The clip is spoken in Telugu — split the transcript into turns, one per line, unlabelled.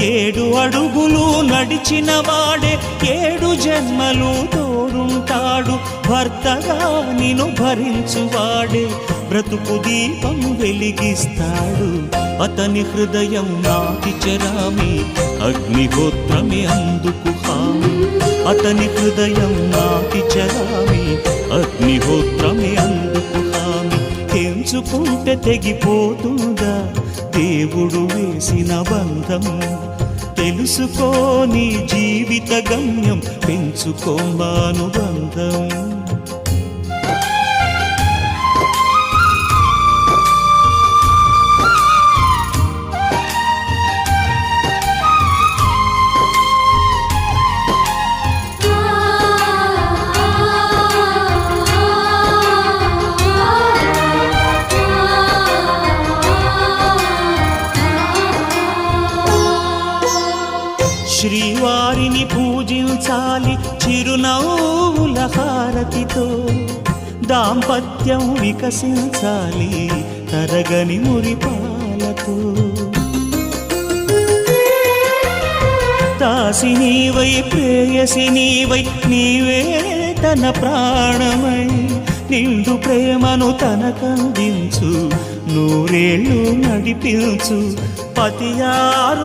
7 అడుగులు నడిచిన వాడే 7 జన్మలు తోడుంటాడు. భర్తగా నిన్ను భరించువాడే బ్రతుకు దీపం వెలిగిస్తాడు. అతని హృదయం నాటి చరామి, అగ్నిహోత్రమే అందుకు హామీ. అతని హృదయం నాటి చరామి, అగ్నిహోత్రమే అందుకు హామీ. తెంచుకుంటే తెగిపోతుందా దేవుడు వేసిన బంధం? తెలుసుకో నీ జీవిత గమ్యం, పెంచుకోమానుబంధం. శ్రీవారిని పూజించాలి చిరునవ్వుల హారతితో. దాంపత్యం వికసించాలి తరగని మురిపాలతో. దాసి నీవై ప్రేయసి నీవై, నీవే తన ప్రాణమై, నిండు ప్రేమను తనకందించు, 100 ఏళ్ళు నడిపించు. పతియారు